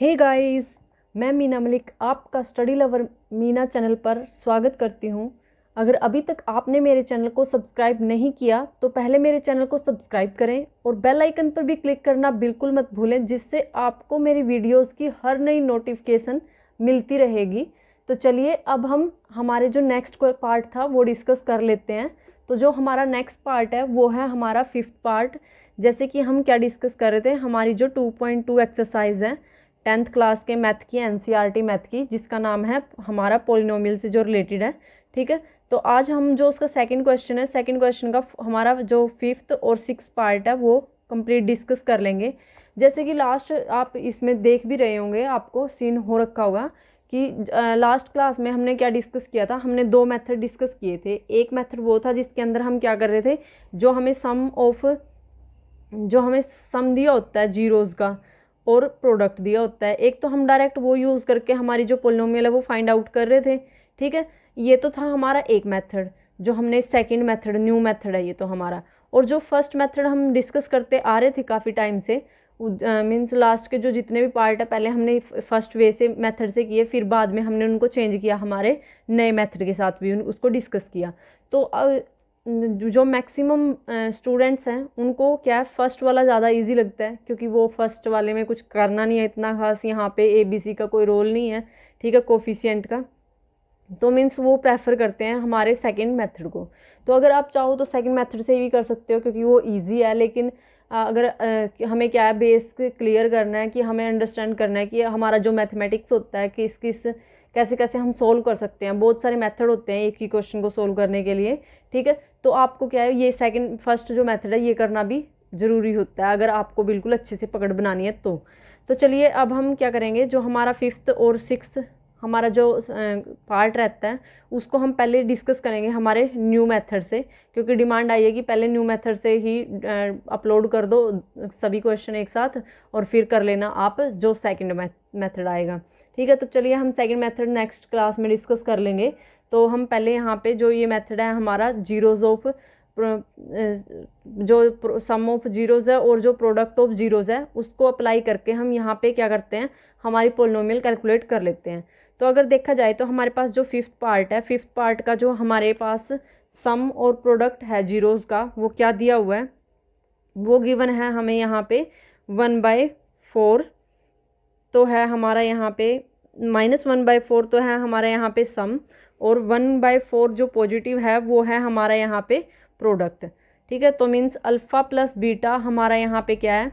Hey guys, मैं मीना मलिक आपका study lover Meena channel पर स्वागत करती हूँ। अगर अभी तक आपने मेरे चैनल को सब्सक्राइब नहीं किया तो पहले मेरे चैनल को सब्सक्राइब करें और बेल आइकन पर भी क्लिक करना बिल्कुल मत भूलें, जिससे आपको मेरी वीडियोस की हर नई नोटिफिकेशन मिलती रहेगी। तो चलिए अब हम हमारे जो नेक्स्ट पार्ट था वो डिस्कस कर लेते हैं। तो जो हमारा नेक्स्ट पार्ट है वो है हमारा 5th पार्ट। जैसे कि हम क्या डिस्कस कर रहे थे, हमारी जो 2.2 एक्सरसाइज है 10th क्लास के मैथ की, एनसीईआरटी मैथ की, जिसका नाम है हमारा पोलिनोमियल से जो रिलेटेड है। ठीक है, तो आज हम जो उसका सेकंड क्वेश्चन है, सेकंड क्वेश्चन का हमारा जो 5th और 6th पार्ट है वो कंप्लीट डिस्कस कर लेंगे। जैसे कि लास्ट आप इसमें देख भी रहे होंगे, आपको सीन हो रखा होगा कि लास्ट क्लास में हमने क्या डिस्कस किया था। हमने दो मेथड डिस्कस किए थे। एक मेथड वो था जिसके अंदर हम क्या कर रहे थे, जो हमें सम दिया होता है जीरोज़ का और प्रोडक्ट दिया होता है। एक तो हम डायरेक्ट वो यूज़ करके हमारी जो पोलिनोमियल है वो फाइंड आउट कर रहे थे। ठीक है, ये तो था हमारा एक मेथड। जो हमने सेकंड मेथड, न्यू मेथड है ये तो हमारा। और जो फर्स्ट मेथड हम डिस्कस करते आ रहे थे काफ़ी टाइम से, मीन्स लास्ट के जो जितने भी पार्ट है पहले हमने फर्स्ट वे से मेथड से किए, फिर बाद में हमने उनको चेंज किया हमारे नए मेथड के साथ भी उसको डिस्कस किया। तो जो मैक्सिमम स्टूडेंट्स हैं उनको क्या है, फर्स्ट वाला ज़्यादा इजी लगता है, क्योंकि वो फर्स्ट वाले में कुछ करना नहीं है इतना खास। यहाँ पे ABC का कोई रोल नहीं है, ठीक है, कोफिशिएंट का। तो मीन्स वो प्रेफर करते हैं हमारे सेकंड मेथड को। तो अगर आप चाहो तो सेकंड मेथड से भी कर सकते हो, क्योंकि वो इजी है। लेकिन अगर हमें क्या है, बेस क्लियर करना है, कि हमें अंडरस्टैंड करना है कि हमारा जो मैथमेटिक्स होता है किस कैसे कैसे हम सोल्व कर सकते हैं। बहुत सारे मेथड होते हैं एक ही क्वेश्चन को सोल्व करने के लिए। ठीक है, तो आपको क्या है, ये फर्स्ट जो मेथड है ये करना भी ज़रूरी होता है, अगर आपको बिल्कुल अच्छे से पकड़ बनानी है तो चलिए अब हम क्या करेंगे, जो हमारा 5th और 6th हमारा जो पार्ट रहता है उसको हम पहले डिस्कस करेंगे हमारे न्यू मेथड से, क्योंकि डिमांड आई है कि पहले न्यू मेथड से ही अपलोड कर दो सभी क्वेश्चन एक साथ, और फिर कर लेना आप जो सेकंड मेथड आएगा। ठीक है, तो चलिए हम सेकंड मेथड नेक्स्ट क्लास में डिस्कस कर लेंगे। तो हम पहले यहाँ पे जो ये मेथड है हमारा जीरोज़ ऑफ जो सम ऑफ जीरोज़ है और जो प्रोडक्ट ऑफ जीरोज़ है उसको अप्लाई करके हम यहाँ पे क्या करते हैं, हमारी पोलिनोमियल कैलकुलेट कर लेते हैं। तो अगर देखा जाए तो हमारे पास जो 5th पार्ट है, 5th पार्ट का जो हमारे पास सम और प्रोडक्ट है जीरोज़ का, वो क्या दिया हुआ है, वो गिवन है हमें यहाँ पे 1/4 तो है हमारा यहाँ पे, -1/4 तो है हमारा यहाँ पे सम, और 1/4 जो पॉजिटिव है वो है हमारा यहाँ पे प्रोडक्ट। ठीक है, तो मीन्स अल्फ़ा प्लस बीटा हमारा यहाँ पे क्या है,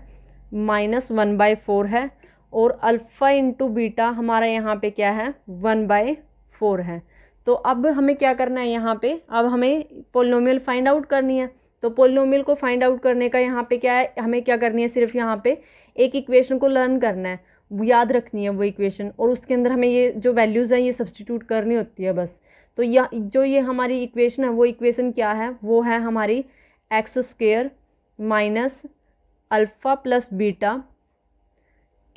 -1/4 है, और अल्फ़ा इंटू बीटा हमारा यहाँ पे क्या है, 1/4 है। तो अब हमें क्या करना है, यहाँ पे अब हमें पोलिनोमियल फाइंड आउट करनी है। तो पोलिनोमियल को फाइंड आउट करने का यहाँ पे क्या है, हमें क्या करनी है, सिर्फ यहाँ पे एक इक्वेशन को लर्न करना है, याद रखनी है वो इक्वेशन, और उसके अंदर हमें ये जो वैल्यूज़ हैं ये सब्सटीट्यूट करनी होती है बस। तो ये हमारी इक्वेशन है, वो इक्वेशन क्या है, वो है हमारी x² minus alpha plus beta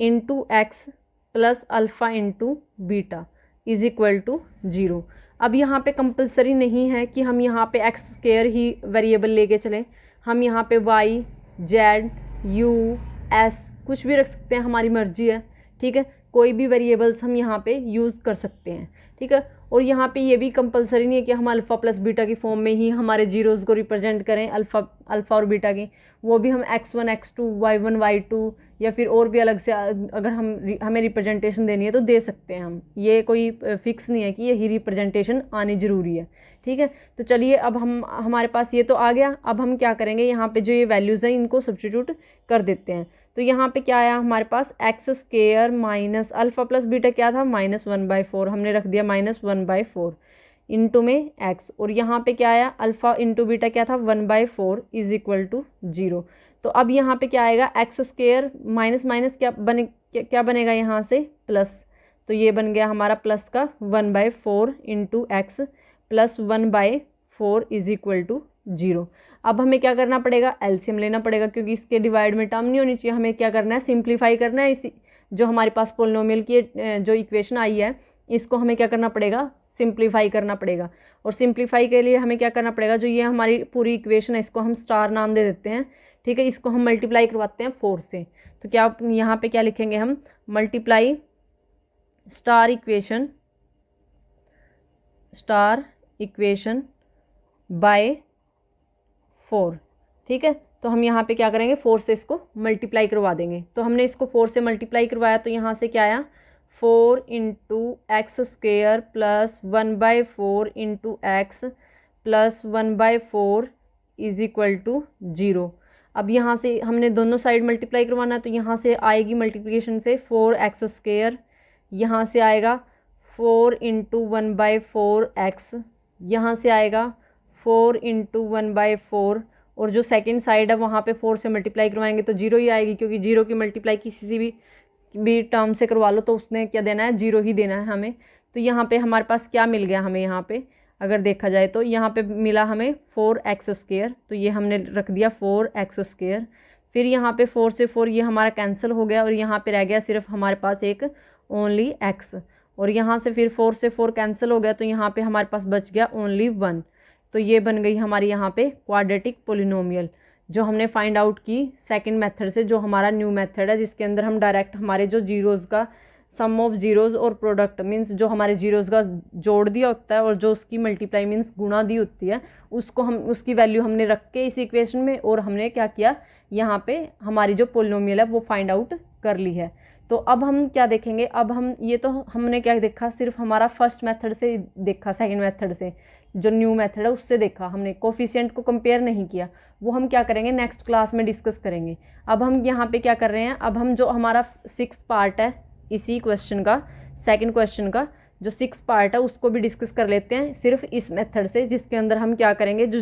into x plus alpha into beta is equal to 0। अब यहाँ पे कंपलसरी नहीं है कि हम यहाँ पे x² ही वेरिएबल लेके चलें, हम यहाँ पे y, z, u, s कुछ भी रख सकते हैं, हमारी मर्जी है। ठीक है, कोई भी वेरिएबल्स हम यहाँ पे यूज़ कर सकते हैं। ठीक है, और यहाँ पे ये भी कंपलसरी नहीं है कि हम अल्फ़ा प्लस बीटा की फॉर्म में ही हमारे जीरोज़ को रिप्रेजेंट करें, अल्फ़ा और बीटा की। वो भी हम x1, x2, y1, y2 या फिर और भी अलग से अगर हमें रिप्रेजेंटेशन देनी है तो दे सकते हैं हम। ये कोई फिक्स नहीं है कि यही रिप्रेजेंटेशन आनी ज़रूरी है। ठीक है, तो चलिए अब हमारे पास ये तो आ गया। अब हम क्या करेंगे, यहाँ पे जो ये वैल्यूज़ हैं इनको सब्स्टिट्यूट कर देते हैं। तो यहाँ पे क्या आया हमारे पास, x² minus alpha plus beta क्या था, -1/4, हमने रख दिया -1/4 इंटू में x, और यहाँ पे क्या आया, अल्फ़ा इंटू बीटा क्या था, 1/4 इज इक्वल टू 0। तो अब यहाँ पे क्या आएगा, x² माइनस माइनस क्या बनेगा यहाँ से, प्लस। तो ये बन गया हमारा प्लस का 1/4 into x plus 1/4 is equal to 0। अब हमें क्या करना पड़ेगा, एलसीएम लेना पड़ेगा, क्योंकि इसके डिवाइड में टर्म नहीं होनी चाहिए। हमें क्या करना है, सिंप्लीफाई करना है। इसी जो हमारे पास पोलिनोमियल की जो इक्वेशन आई है इसको हमें क्या करना पड़ेगा, सिंप्लीफाई करना पड़ेगा। और सिंप्लीफाई के लिए हमें क्या करना पड़ेगा, जो ये हमारी पूरी इक्वेशन है इसको हम स्टार नाम दे देते हैं। ठीक है। इसको हम मल्टीप्लाई करवाते हैं 4 से, तो क्या यहाँ पे क्या लिखेंगे हम, मल्टीप्लाई स्टार इक्वेशन बाय 4, ठीक है। तो हम यहाँ पे क्या करेंगे, 4 से इसको मल्टीप्लाई करवा देंगे। तो हमने इसको 4 से मल्टीप्लाई करवाया, तो यहाँ से क्या आया, 4 into x square plus 1/4 into x plus 1/4 is equal to 0। अब यहाँ से हमने दोनों साइड मल्टीप्लाई करवाना है, तो यहाँ से आएगी मल्टीप्लिकेशन से 4x स्क्वेयर, यहाँ से आएगा 4 इंटू 1/4 एक्स, यहाँ से आएगा 4 इंटू 1/4, और जो सेकंड साइड है वहाँ पे 4 से मल्टीप्लाई करवाएंगे तो 0 ही आएगी, क्योंकि 0 की मल्टीप्लाई किसी से भी टर्म से करवा लो तो उसने क्या देना है, 0 ही देना है हमें। तो यहाँ पे हमारे पास क्या मिल गया हमें, यहाँ पे अगर देखा जाए तो यहाँ पे मिला हमें 4x स्क्वेयर, तो ये हमने रख दिया 4x स्क्वेयर। फिर यहाँ पे 4 से 4 ये हमारा कैंसिल हो गया, और यहाँ पे रह गया सिर्फ हमारे पास एक ओनली x, और यहाँ से फिर 4 से 4 कैंसिल हो गया, तो यहाँ पे हमारे पास बच गया ओनली 1। तो ये बन गई हमारी यहाँ पे क्वाड्रेटिक पोलिनोमियल, जो हमने फाइंड आउट की सेकंड मेथड से, जो हमारा न्यू मेथड है, जिसके अंदर हम डायरेक्ट हमारे जो जीरोज़ का सम ऑफ जीरोज़ और प्रोडक्ट मीन्स जो हमारे जीरोज़ का जोड़ दिया होता है और जो उसकी मल्टीप्लाई मीन्स गुणा दी होती है, उसको हम उसकी वैल्यू हमने रख के इस इक्वेशन में, और हमने क्या किया, यहाँ पे हमारी जो पोलिनोमियल है वो फाइंड आउट कर ली है। तो अब हम क्या देखेंगे, अब हम ये तो हमने क्या देखा, सिर्फ हमारा फर्स्ट मेथड से देखा, सेकंड मेथड से जो न्यू मेथड है उससे देखा हमने, कोफिशिएंट को कंपेयर नहीं किया। वो हम क्या करेंगे, नेक्स्ट क्लास में डिस्कस करेंगे। अब हम यहाँ पे क्या कर रहे हैं, अब हम जो हमारा 6th पार्ट है इसी क्वेश्चन का, सेकंड क्वेश्चन का जो 6th पार्ट है उसको भी डिस्कस कर लेते हैं, सिर्फ इस मेथड से, जिसके अंदर हम क्या करेंगे, जो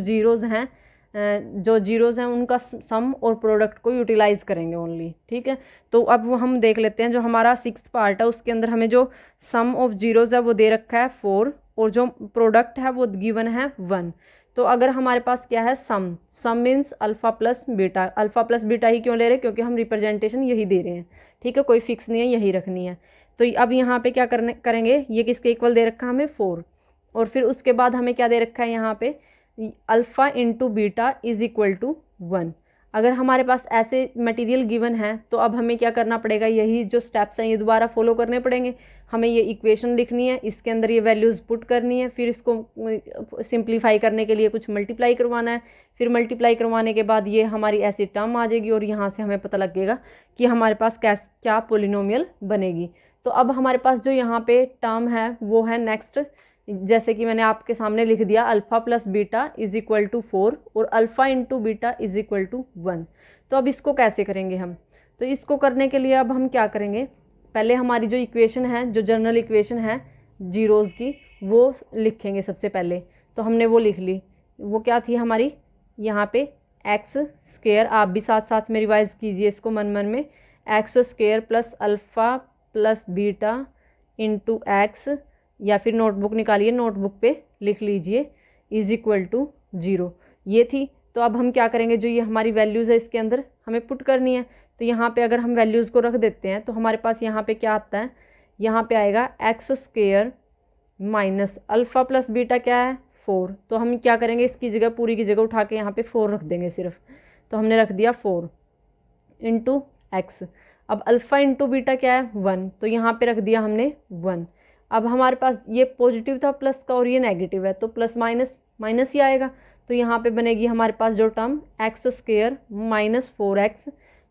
जीरोज़ हैं उनका सम और प्रोडक्ट को यूटिलाइज करेंगे ओनली, ठीक है। तो अब हम देख लेते हैं, जो हमारा 6th पार्ट है उसके अंदर हमें जो सम ऑफ जीरोज़ है वो दे रखा है 4, और जो प्रोडक्ट है वो गिवन है 1। तो अगर हमारे पास क्या है, sum means alpha plus beta, alpha plus beta ही क्यों ले रहे हैं, क्योंकि हम रिप्रेजेंटेशन यही दे रहे हैं, ठीक है, कोई फिक्स नहीं है, यही रखनी है। तो अब यहाँ पे क्या करेंगे, ये किसके इक्वल दे रखा है हमें 4, और फिर उसके बाद हमें क्या दे रखा है यहाँ पे, alpha into beta is equal to 1। अगर हमारे पास ऐसे मटेरियल गिवन है तो अब हमें क्या करना पड़ेगा, यही जो स्टेप्स हैं ये दोबारा फॉलो करने पड़ेंगे। हमें ये इक्वेशन लिखनी है, इसके अंदर ये वैल्यूज़ पुट करनी है, फिर इसको सिंप्लीफाई करने के लिए कुछ मल्टीप्लाई करवाना है, फिर मल्टीप्लाई करवाने के बाद ये हमारी ऐसी टर्म आ जाएगी, और यहाँ से हमें पता लगेगा कि हमारे पास क्या पोलिनोमियल बनेगी। तो अब हमारे पास जो यहाँ पे टर्म है वो है नेक्स्ट, जैसे कि मैंने आपके सामने लिख दिया, alpha plus beta is equal to 4 और alpha into beta is equal to 1। तो अब इसको कैसे करेंगे हम, तो इसको करने के लिए अब हम क्या करेंगे, पहले हमारी जो इक्वेशन है, जो जनरल इक्वेशन है जीरोज़ की, वो लिखेंगे सबसे पहले। तो हमने वो लिख ली, वो क्या थी हमारी, यहाँ पे एक्स स्क्वेयर, आप भी साथ साथ में रिवाइज़ कीजिए इसको मन मन में, x square plus alpha plus beta into x, या फिर नोटबुक निकालिए, नोटबुक पे लिख लीजिए, इज इक्वल टू 0, ये थी। तो अब हम क्या करेंगे, जो ये हमारी वैल्यूज़ है इसके अंदर हमें पुट करनी है। तो यहाँ पे अगर हम वैल्यूज़ को रख देते हैं तो हमारे पास यहाँ पे क्या आता है, यहाँ पे आएगा x square minus alpha plus beta क्या है 4। तो हम क्या करेंगे, इसकी जगह पूरी की जगह उठा के यहाँ पे 4 रख देंगे सिर्फ। तो हमने रख दिया 4 इंटू एक्स। अब अल्फ़ा इंटू बीटा क्या है 1, तो यहाँ पे रख दिया हमने 1। अब हमारे पास ये पॉजिटिव था प्लस का और ये नेगेटिव है, तो प्लस माइनस माइनस ही आएगा। तो यहाँ पे बनेगी हमारे पास जो term x square minus 4x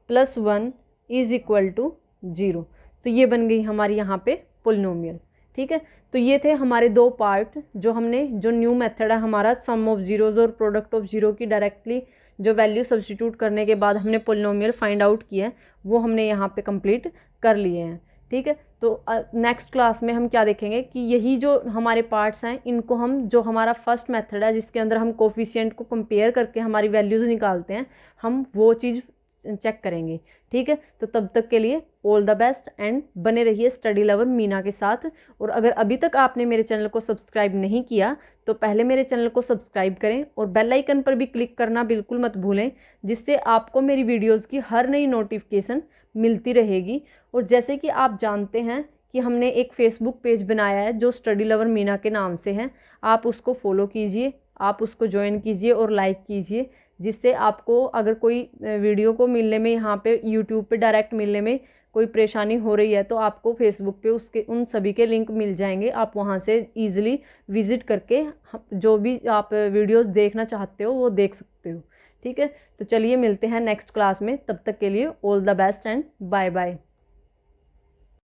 plus 1 is equal to 0। तो ये बन गई हमारी यहाँ पे पोलिनोमियल, ठीक है। तो ये थे हमारे 2 पार्ट, जो हमने जो न्यू मेथड है हमारा सम ऑफ जीरोज़ और प्रोडक्ट ऑफ जीरो की डायरेक्टली जो वैल्यू सब्स्टिट्यूट करने के बाद हमने पोलिनोमियल फाइंड आउट किया है, वो हमने यहाँ पे कंप्लीट कर लिए हैं, ठीक है। तो नेक्स्ट क्लास में हम क्या देखेंगे कि यही जो हमारे पार्ट्स हैं इनको हम, जो हमारा फर्स्ट मेथड है जिसके अंदर हम कोफिशिएंट को कंपेयर करके हमारी वैल्यूज़ निकालते हैं, हम वो चीज़ चेक करेंगे, ठीक है। तो तब तक के लिए ऑल द बेस्ट एंड बने रहिए स्टडी लवर मीना के साथ। और अगर अभी तक आपने मेरे चैनल को सब्सक्राइब नहीं किया तो पहले मेरे चैनल को सब्सक्राइब करें और बेल आइकन पर भी क्लिक करना बिल्कुल मत भूलें, जिससे आपको मेरी वीडियोज़ की हर नई नोटिफिकेशन मिलती रहेगी। और जैसे कि आप जानते हैं कि हमने एक फेसबुक पेज बनाया है जो स्टडी लवर मीना के नाम से है, आप उसको फॉलो कीजिए, आप उसको ज्वाइन कीजिए और लाइक कीजिए, जिससे आपको अगर कोई वीडियो को मिलने में यहाँ पे यूट्यूब पे डायरेक्ट मिलने में कोई परेशानी हो रही है तो आपको फेसबुक पे उसके उन सभी के लिंक मिल जाएंगे। आप वहाँ से ईजिली विजिट करके जो भी आप वीडियोस देखना चाहते हो वो देख सकते हो। ठीक है, तो चलिए मिलते हैं नेक्स्ट क्लास में, तब तक के लिए all the best and bye bye.